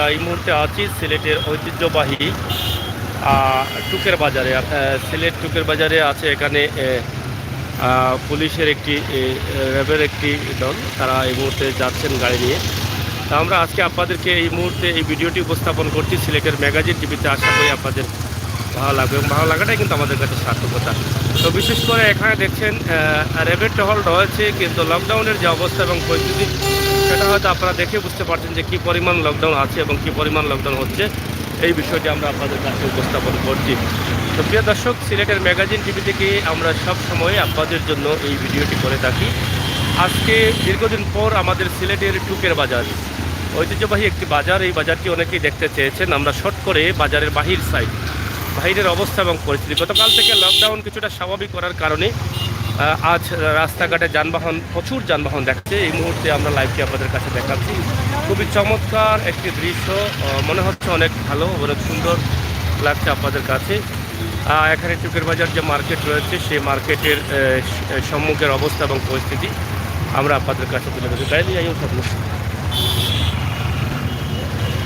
এই মুহূর্তে আছি সিলেটের ঐতিহ্যবাহী টুকের বাজারে। সিলেট টুকের বাজারে আছে এখানে পুলিশের একটি র্যাবের একটি দল, তারা এই মুহূর্তে যাচ্ছেন গাড়ি নিয়ে। তা আমরা আজকে আপনাদেরকে এই মুহূর্তে এই ভিডিওটি উপস্থাপন করছি সিলেটের ম্যাগাজিন টিভিতে। আশা করি আপনাদের ভালো লাগবে এবং ভালো লাগাটাই কিন্তু আমাদের কাছে সার্থকতা। তো বিশেষ করে এখানে দেখছেন র্যাবের টহল রয়েছে, কিন্তু লকডাউনের যে অবস্থা এবং পরিস্থিতি সেটা হয়তো আপনারা দেখে বুঝতে পারছেন যে কী পরিমাণ লকডাউন আছে এবং কী পরিমাণ লকডাউন হচ্ছে, এই বিষয়টি আমরা আপনাদের কাছে উপস্থাপন করছি। তো প্রিয় দর্শক, সিলেটের ম্যাগাজিন টিভি থেকে আমরা সব সময় আপনাদের জন্য এই ভিডিওটি করে থাকি। আজকে দীর্ঘদিন পর আমাদের সিলেটের টুকের বাজার, ঐতিহ্যবাহী একটি বাজার, এই বাজারটি অনেকেই দেখতে চেয়েছেন। আমরা শর্ট করে বাজারের বাহিরের অবস্থা এবং পরিস্থিতি, গতকাল থেকে লকডাউন কিছুটা স্বাভাবিক করার কারণে আজ রাস্তাঘাটে প্রচুর যানবাহন দেখাচ্ছে। এই মুহূর্তে আমরা লাইভটি আপনাদের কাছে দেখাচ্ছি। খুবই চমৎকার একটি দৃশ্য, মনে হচ্ছে অনেক ভালো, অনেক সুন্দর লাগছে আপনাদের কাছে। এখানে টুকের বাজার যে মার্কেট রয়েছে সেই মার্কেটের সম্মুখের অবস্থা এবং পরিস্থিতি আমরা আপনাদের কাছে তুলে ধরছি। তাইলে যাই হোক,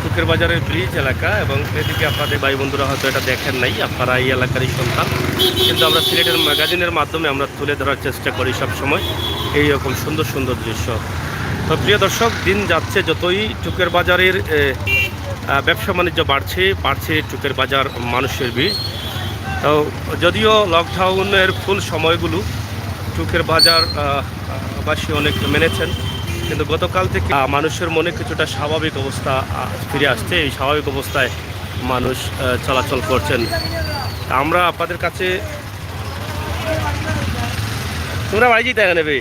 টুকের বাজারের ব্রিজ এলাকা এবং এদিকে আপনাদের ভাই বন্ধুরা হয়তো এটা দেখেন নাই, আপনারা এই এলাকারই সন্তান, কিন্তু আমরা সিলেটের ম্যাগাজিনের মাধ্যমে আমরা তুলে ধরার চেষ্টা করি সবসময় এইরকম সুন্দর সুন্দর দৃশ্য। তো প্রিয় দর্শক, দিন যাচ্ছে যতই টুকের বাজারের ব্যবসা বাণিজ্য বাড়ছে টুকের বাজার মানুষের ভিড়। তো যদিও লকডাউনের ফুল সময়গুলো টুকের বাজার বাসী অনেক মেনেছেন, কিন্তু গতকাল থেকে মানুষের মনে কিছুটা স্বাভাবিক অবস্থা ফিরে আসছে। এই স্বাভাবিক অবস্থায় মানুষ চলাচল করছেন। আমরা আপনাদের কাছে, তোমরা বাড়ি যেতে নেবে,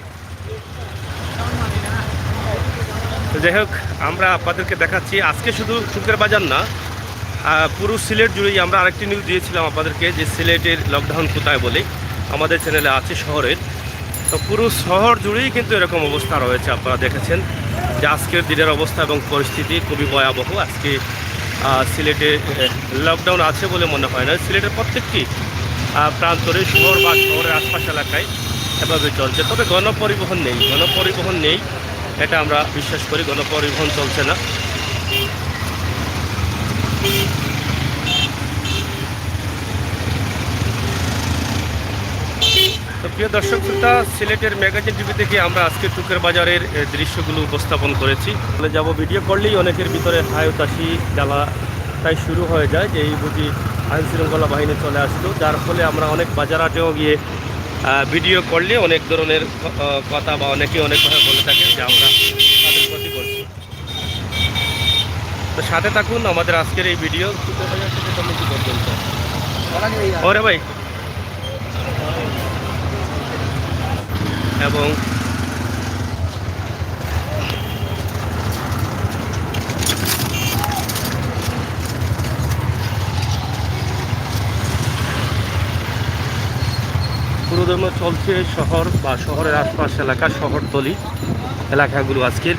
যাই হোক, আমরা আপনাদেরকে দেখাচ্ছি আজকে শুধু টুকের বাজার না, পুরো সিলেট জুড়েই। আমরা আরেকটি নিউজ দিয়েছিলাম আপনাদেরকে যে সিলেটের লকডাউন কোথায় বলে, আমাদের চ্যানেলে আছে শহরের। তো পুরো শহর জুড়েই কিন্তু এরকম অবস্থা রয়েছে। আপনারা দেখেছেন যে আজকের দিনের অবস্থা এবং পরিস্থিতি খুবই ভয়াবহ। আজকে সিলেটে লকডাউন আছে বলে মনে হয় না। সিলেটের প্রত্যেকটি প্রান্তরে শহর বা শহরের আশপাশ এলাকায় এভাবে চলছে। তবে গণপরিবহন নেই, এটা আমরা বিশ্বাস করি। গণপরিবহন চলছে না। তো প্রিয় দর্শক শ্রোতা, সিলেটের ম্যাগাজিন টিভি থেকে আমরা আজকে টুকের বাজারের দৃশ্যগুলো উপস্থাপন করেছি। তাহলে যাব, ভিডিও করলেই অনেকের ভিতরে হায়তাশি জ্বালাটাই শুরু হয়ে যায় যে এই বুঝি আইন শৃঙ্খলা বাহিনী চলে আসলো, যার ফলে আমরা অনেক বাজারহাটেও গিয়ে ভিডিও করলে অনেক ধরনের কথা বা অনেকে অনেকভাবে বলে থাকেন যে আমরা তাদের ক্ষতি করছি। তো সাথে থাকুন আমাদের আজকের এই ভিডিও টুকের বাজার থেকে কমিটি পর্যন্ত। ওরে ভাই, এবং পুরোদমে চলছে শহর বা শহরের আশপাশ এলাকা, শহরতলি এলাকাগুলো। আজকের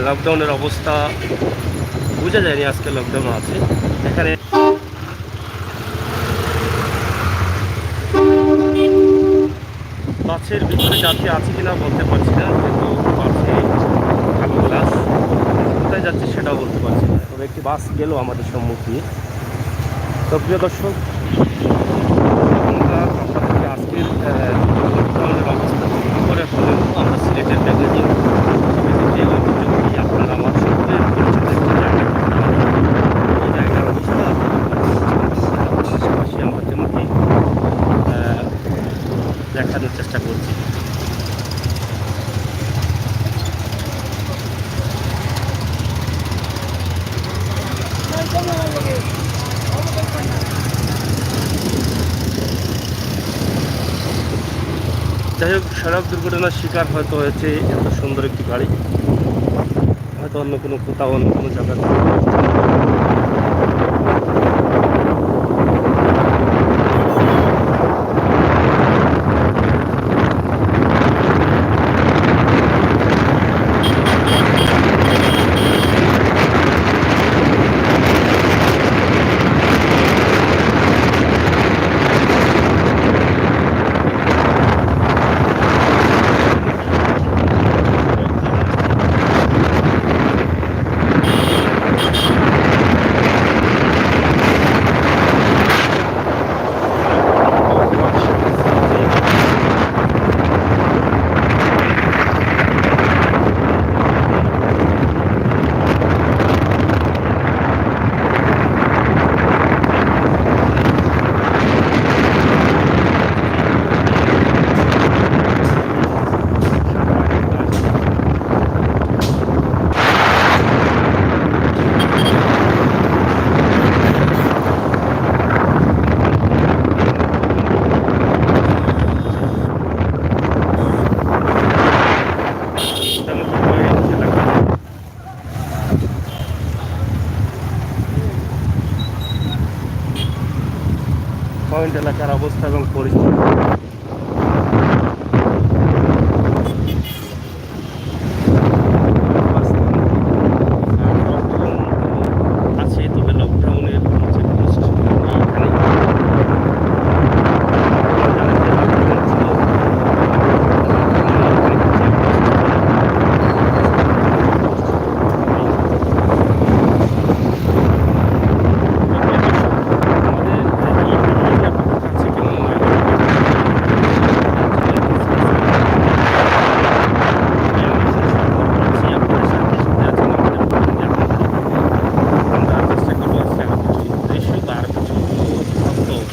লকডাউনের অবস্থা বোঝা যায়নি, আজকে লকডাউন আছে এখানে। বাসের ভিতরে যাত্রী আছে কিনা বলতে পারছি না, কিন্তু বাসে খালি গ্লাস, কোথায় যাচ্ছে সেটাও বলতে পারছি না। তবে একটি বাস গেল আমাদের সম্মুখে। তো প্রিয় দর্শক, আমরা আপনাদেরকে আজকের লকডাউনের অবস্থা কী করে হলেও আমরা সিলেটের ম্যাগাজিন আপনারা আমার সঙ্গে পরিচিত একটি জায়গা, এই জায়গার অবস্থা পাশাপাশি আমরা তেমনি দেখানোর চেষ্টা করছি। যাই হোক, সড়ক দুর্ঘটনার শিকার হয়তো হয়েছে এত সুন্দর একটি গাড়ি, হয়তো অন্য কোনো কোথাও অন্য কোনো জায়গায়। পয়েন্ট এলাকার অবস্থা এবং পরিস্থিতি। লকডাউন আছে, তবে লকডাউনের যে কোনো সিস্টেম নেই এখানে। জানেন যে লকডাউন ছিল,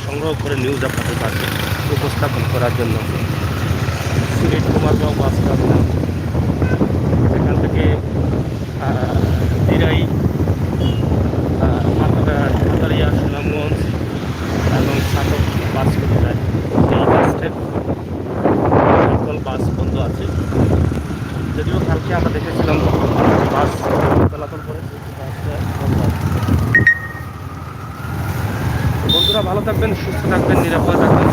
সংগ্রহ করে নিউজ আপনাদের কাছে উপস্থাপন করার জন্য। সিলেট কুমারগাঁও বাস টার্মিনাল, সেখান থেকে দিরাই, পাতারিয়া, সুনামগঞ্জ এবং সাতক বাস করে যায়। এই বাসের সকল বাস বন্ধ আছে, যদিও কালকে আমরা দেখেছিলাম বাস চলাচল করে, বাসটা বন্ধ আছে। বন্ধুরা ভালো থাকবেন, সুস্থ থাকবেন, নিরাপদ থাকবেন।